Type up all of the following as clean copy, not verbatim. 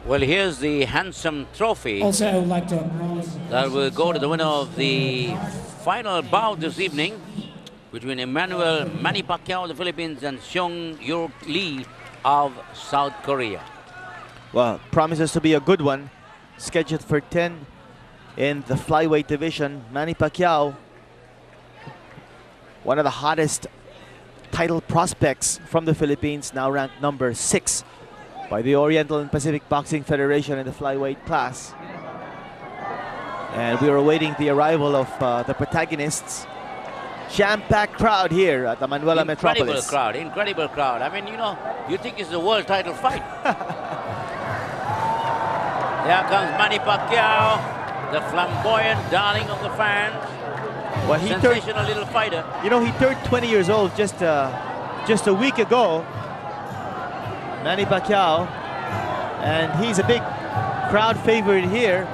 Well, here's the handsome trophy Also, I would like to acknowledge that will go to the winner of the final bout this evening between Manny Pacquiao of the Philippines and Seung Lee of South Korea. Well, promises to be a good one. Scheduled for 10 in the flyweight division. Manny Pacquiao, one of the hottest title prospects from the Philippines, now ranked number 6 by the Oriental and Pacific Boxing Federation in the flyweight class. And we are awaiting the arrival of the protagonists. Jam-packed crowd here at the Manuela Metropolis. Incredible crowd. I mean, you know, you think it's a world title fight. There comes Manny Pacquiao, the flamboyant darling of the fans. Well, sensational little fighter. You know, he turned 20 years old just a week ago. Manny Pacquiao, and he's a big crowd favorite here.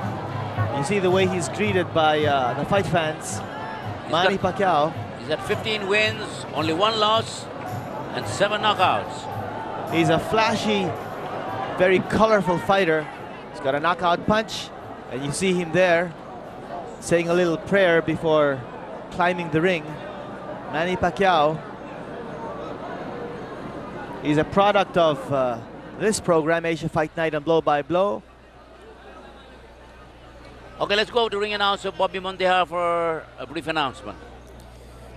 You see the way he's greeted by the fight fans. Manny Pacquiao. He's at 15 wins, only 1 loss, and 7 knockouts. He's a flashy, very colorful fighter. He's got a knockout punch, and you see him there saying a little prayer before climbing the ring. Manny Pacquiao. He's a product of this program, Asia Fight Night and Blow by Blow. Okay, let's go to ring announcer Bobby Montejar for a brief announcement.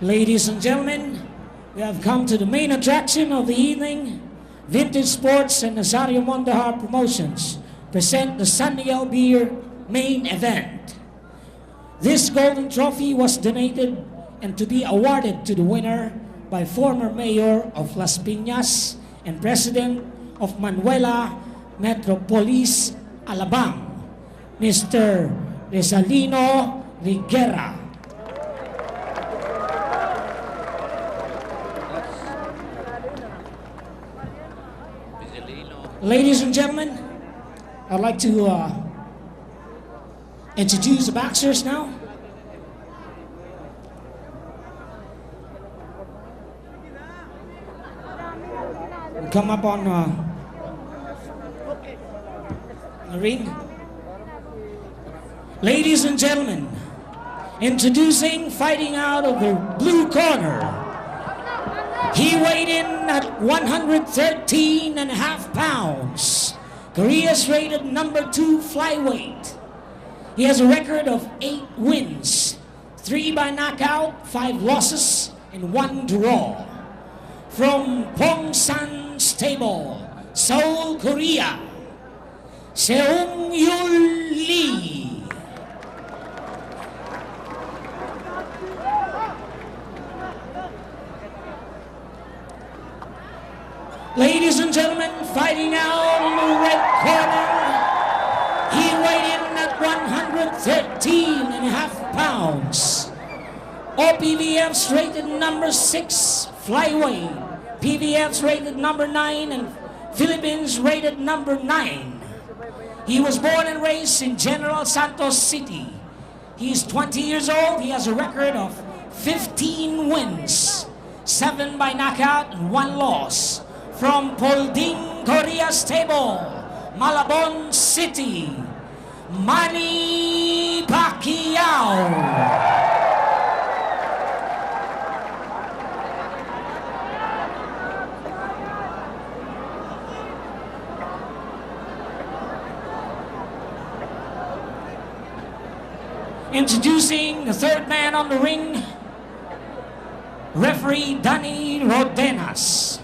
Ladies and gentlemen, we have come to the main attraction of the evening. Vintage Sports and Nazario Montejar Promotions present the San Miguel Beer main event. This golden trophy was donated and to be awarded to the winner by former mayor of Las Pinas and president of Manuela Metropolis, Alabang, Mr. Resalino Riguera. Ladies and gentlemen, I'd like to introduce the boxers now. Come up on the ring. Ladies and gentlemen, introducing, fighting out of the blue corner. He weighed in at 113.5 pounds. Korea's rated number 2 flyweight. He has a record of 8 wins, 3 by knockout, 5 losses, and 1 draw. From Pongsan Stable, Seoul, Korea, Seung Lee. Ladies and gentlemen, fighting out in the red corner, he weighed in at 113.5 pounds. OPVF's rated number 6 flyweight, PVF's rated number 9, and Philippines rated number 9. He was born and raised in General Santos City. He is 20 years old. He has a record of 15 wins, 7 by knockout and 1 loss. From Polding, Korea Stable, Malabon City, Manny Pacquiao. Introducing the third man on the ring, referee Danny Rodenas.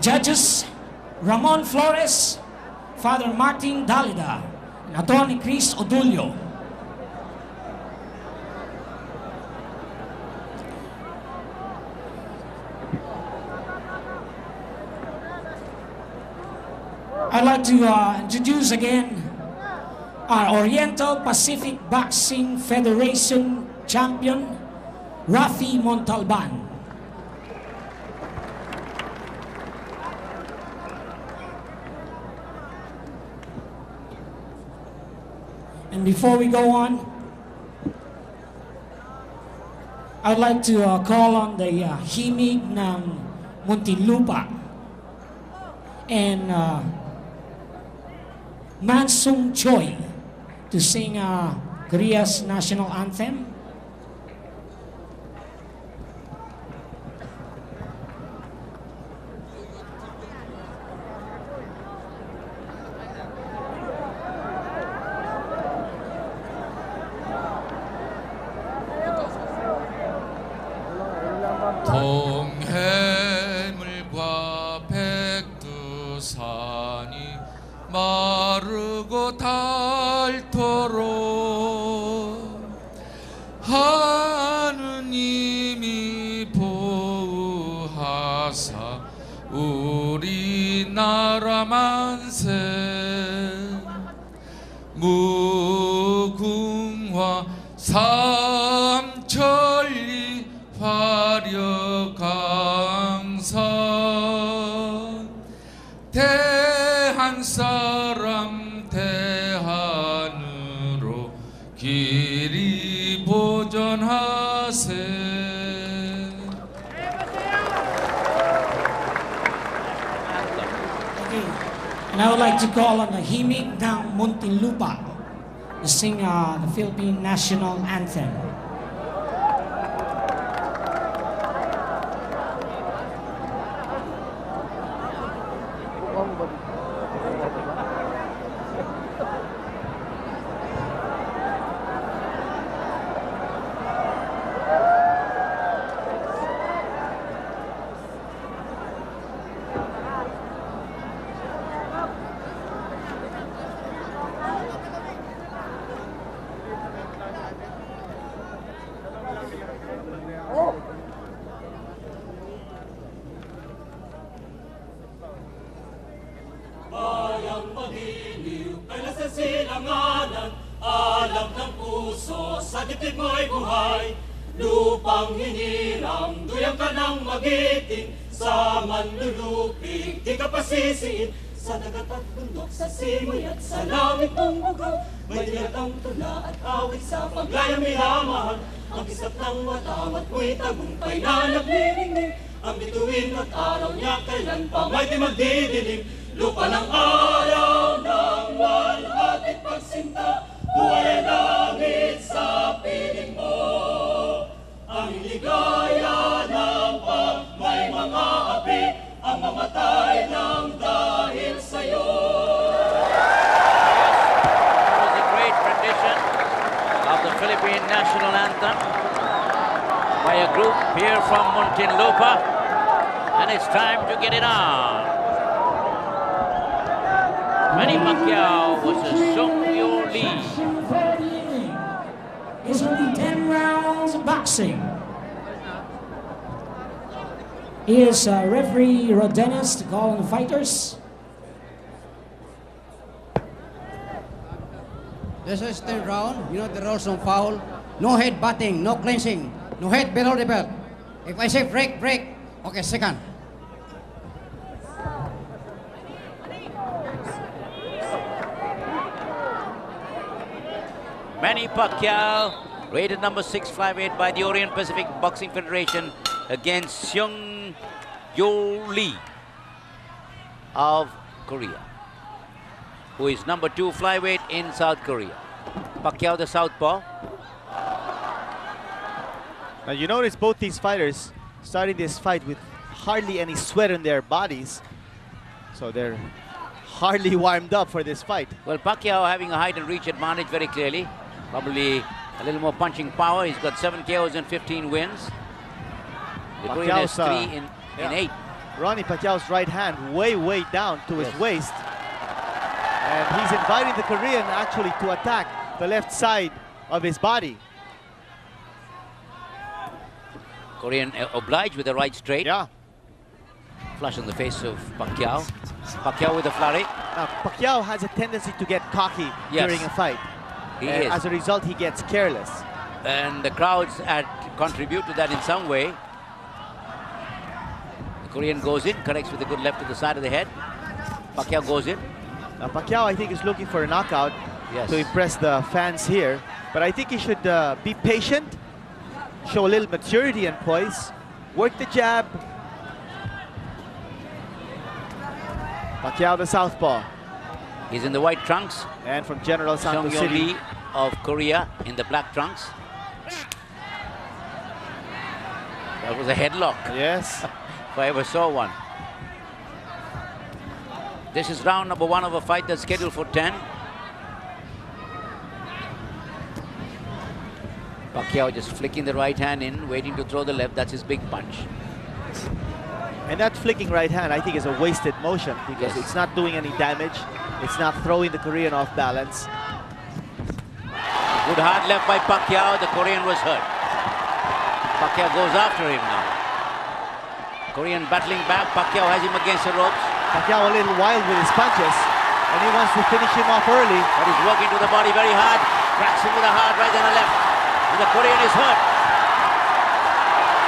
Judges Ramon Flores, Father Martin Dalida, and Attorney Chris Odulio. I'd like to introduce again our Oriental Pacific Boxing Federation champion, Rafi Montalban. And before we go on, I'd like to call on the himig ng Muntinlupa and Man Sung Choi to sing Korea's national anthem. 동해물과 백두산이 마르고 닳도록 하느님이 보호하사 우리나라 만세 무궁화 삼천리 화려강산 대한 사람 대한으로 길이 보존하세. Okay. And I would like to call on the Himig ng Muntinlupa to sing the Philippine national anthem. Bayang magiliw ay nasa silanganan, alam ng puso sa dibdib mo'y buhay. Lupang hiniram, duyang ka ng magiting, sa manlulupig di ka pasisiin. Sa dagat at bundok, sa simoy at sa langit mong bugaw, may niyatang tula at awit sa paglayang minamahal. Ang kisap ng watawat mo'y tagumpay na naglilingning, ang bituin at araw niya kailan pa may di magdidilim. Lupa ng araw ng walhating pagsinta, buhay ang langit sa piling mo. Ang ligaya ng pag may mga api, ang mamatay ng dahil sa'yo. That was a great rendition of the Philippine national anthem by a group here from Muntinlupa, and it's time to get it on. Manny Pacquiao vs Seung Lee. It's only 10 rounds of boxing. Here's referee Rodenas to call on the fighters. This is third round. You know the rules of foul. No head batting, no clinching, no head below the belt. If I say break, break. Okay, second. Manny Pacquiao, rated number 658 by the Orient Pacific Boxing Federation, against Seung Lee of Korea, who is number 2 flyweight in South Korea. Pacquiao, the southpaw. Now you notice both these fighters starting this fight with hardly any sweat on their bodies, so they're hardly warmed up for this fight. Well, Pacquiao having a height and reach advantage very clearly. Probably a little more punching power. He's got 7 KOs and 15 wins. The Korean has 3 in 8. Ronnie Pacquiao's right hand way down to his waist. And he's inviting the Korean actually to attack the left side of his body. Korean obliged with the right straight. Yeah. Flush on the face of Pacquiao. Pacquiao with a flurry. Now, Pacquiao has a tendency to get cocky during a fight. He is. As a result, he gets careless. And the crowds contribute to that in some way. The Korean goes in, corrects with a good left to the side of the head. Pacquiao goes in. Now, Pacquiao, I think, is looking for a knockout to impress the fans here. But I think he should be patient, show a little maturity and poise, work the jab. Pacquiao, the southpaw. He's in the white trunks. And from General Seung Santos City. Lee of Korea in the black trunks. That was a headlock, Yes. if I ever saw one. This is round number 1 of a fight that's scheduled for 10. Pacquiao just flicking the right hand in, waiting to throw the left. That's his big punch. And that flicking right hand, I think, is a wasted motion because Yes. it's not doing any damage. It's not throwing the Korean off balance. Good hard left by Pacquiao. The Korean was hurt. Pacquiao goes after him now. Korean battling back. Pacquiao has him against the ropes. Pacquiao a little wild with his punches, and he wants to finish him off early. But he's working to the body very hard. Cracks him with a hard right and a left. And the Korean is hurt.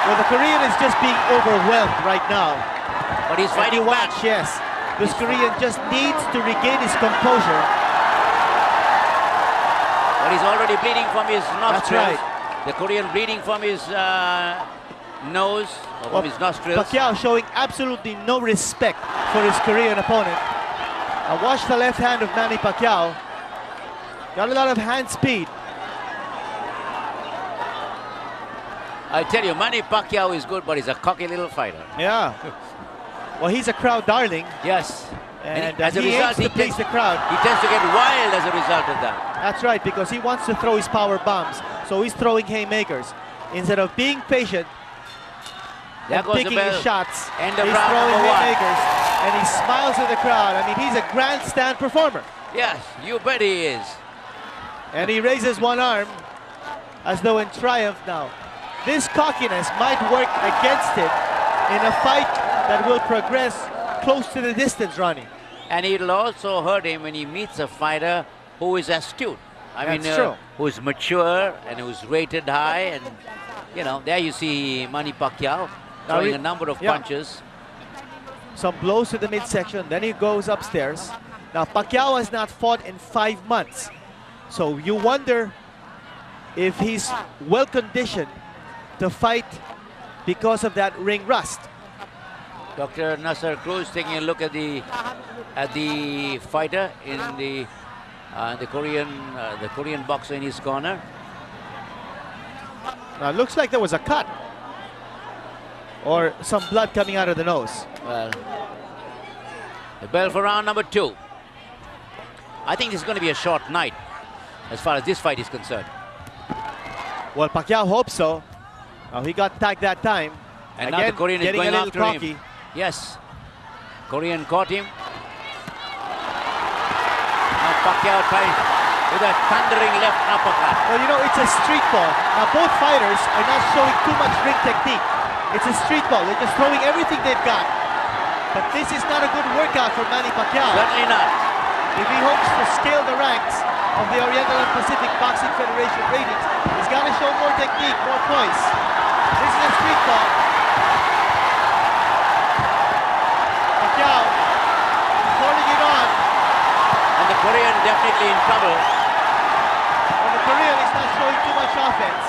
Well, the Korean is just being overwhelmed right now. But he's And fighting you back. watch, yes. This Korean just needs to regain his composure. But he's already bleeding from his nostrils. right. The Korean bleeding from his nose, or from his nostrils. Pacquiao showing absolutely no respect for his Korean opponent. Now watch the left hand of Manny Pacquiao. Got a lot of hand speed. I tell you, Manny Pacquiao is good, but he's a cocky little fighter. Yeah. Well, he's a crowd darling, Yes. and as a he result, aims to please the crowd. he tends to get wild as a result of that. That's right, because he wants to throw his power bombs. So he's throwing haymakers. Instead of being patient There and goes the picking bell. his shots, End of he's round throwing number 1. haymakers. And he smiles at the crowd. I mean, he's a grandstand performer. Yes, you bet he is. And he raises one arm as though in triumph now. This cockiness might work against him in a fight that will progress close to the distance, Ronnie. And it'll also hurt him when he meets a fighter who is astute. That's true. Who's mature and who's rated high. And, you know, there you see Manny Pacquiao throwing a number of punches. Some blows to the midsection, then he goes upstairs. Now, Pacquiao has not fought in 5 months. So you wonder if he's well conditioned to fight because of that ring rust. Dr. Nasser Cruz taking a look at the fighter in the Korean boxer in his corner. Now, it looks like there was a cut or some blood coming out of the nose. Well, the bell for round number 2. I think this is going to be a short night as far as this fight is concerned. Well, Pacquiao hopes so. Now, he got tagged that time. And Again, now the Korean is getting going a little after cocky. him. Yes. Korean caught him. Now Pacquiao trying with a thundering left uppercut. Well, you know, it's a street ball. Now, both fighters are not showing too much ring technique. It's a street ball. They're just throwing everything they've got. But this is not a good workout for Manny Pacquiao. Certainly not. If he hopes to scale the ranks of the Oriental and Pacific Boxing Federation ratings, he's got to show more technique, more poise. This is a street ball. Pacquiao holding it on. And the Korean definitely in trouble. But the Korean is not showing too much offense.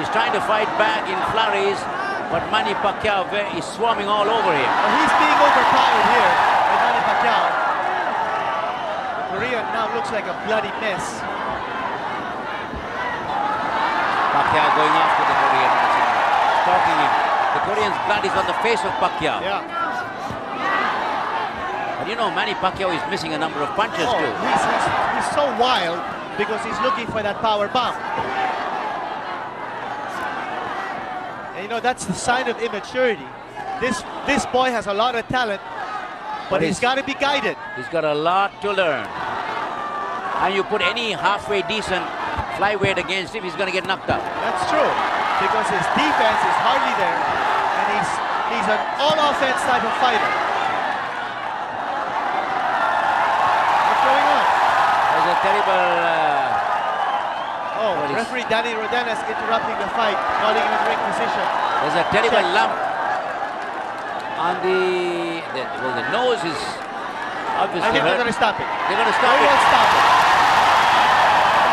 He's trying to fight back in flurries, but Manny Pacquiao is swarming all over him. Well, he's being overpowered here by Manny Pacquiao. The Korean now looks like a bloody mess. Pacquiao going after the Korean, stalking him. The Korean's blood is on the face of Pacquiao. Yeah. But you know, Manny Pacquiao is missing a number of punches Oh, too. he's so wild because he's looking for that power bomb. And you know, that's the sign of immaturity. This boy has a lot of talent, but he's got to be guided. He's got a lot to learn. And you put any halfway decent flyweight against him, he's going to get knocked out. That's true, because his defense is hardly there, and he's an all-offense type of fighter. What's going on? There's a terrible... Referee Danny Rodenas interrupting the fight, calling him in ring position. There's a terrible lump on the nose is obviously I think they're hurt. going to stop it. They're going to stop They it. will stop it.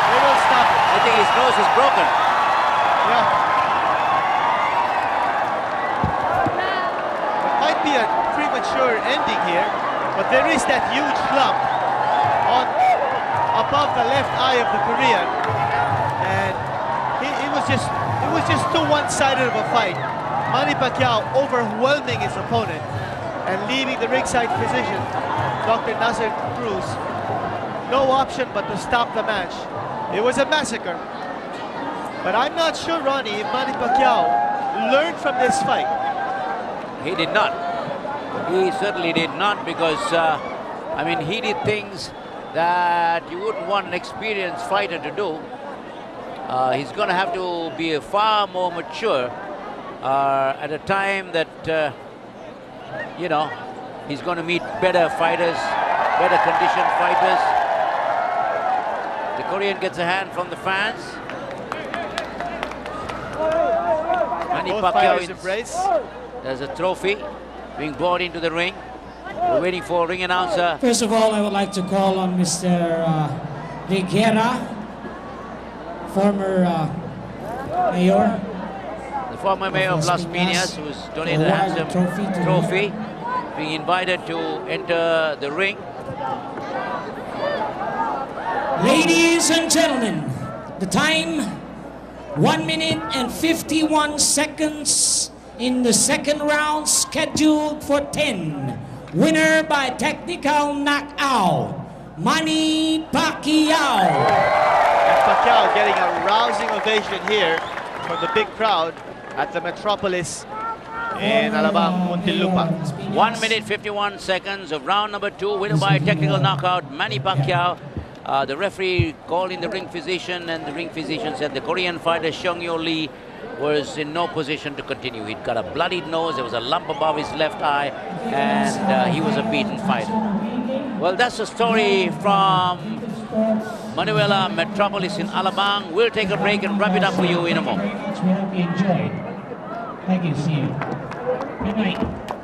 They will stop it. I think his nose is broken. Yeah. It might be a premature ending here, but there is that huge lump on above the left eye of the Korean, and it was just too one-sided of a fight. Manny Pacquiao overwhelming his opponent and leaving the ringside physician, Dr. Nasser Cruz, no option but to stop the match. It was a massacre. But I'm not sure, Ronnie, if Manny Pacquiao learned from this fight. He did not. He certainly did not, because I mean, he did things that you wouldn't want an experienced fighter to do. He's going to have to be far more mature at a time that, you know, he's going to meet better fighters, better conditioned fighters. The Korean gets a hand from the fans. Manny Pacquiao embrace. There's a trophy being brought into the ring. We're waiting for a ring announcer. First of all, I would like to call on Mr. Riguera, former mayor. The former mayor of Las Pinas, who's donated a handsome trophy, being invited to enter the ring. Ladies and gentlemen, the time 1 minute and 51 seconds in the second round, scheduled for 10. Winner by technical knockout, Manny Pacquiao. And Pacquiao getting a rousing ovation here from the big crowd at the Metropolis in Alabang, Muntinlupa. 1 minute 51 seconds of round number 2, winner by technical knockout, Manny Pacquiao. The referee called in the ring physician, and the ring physician said the Korean fighter Seung Lee was in no position to continue. He'd got a bloodied nose, there was a lump above his left eye, and he was a beaten fighter. Well, that's the story from Manuela Metropolis in Alabang. We'll take a break and wrap it up for you in a moment. We hope you enjoyed. Thank you. See you. Good night.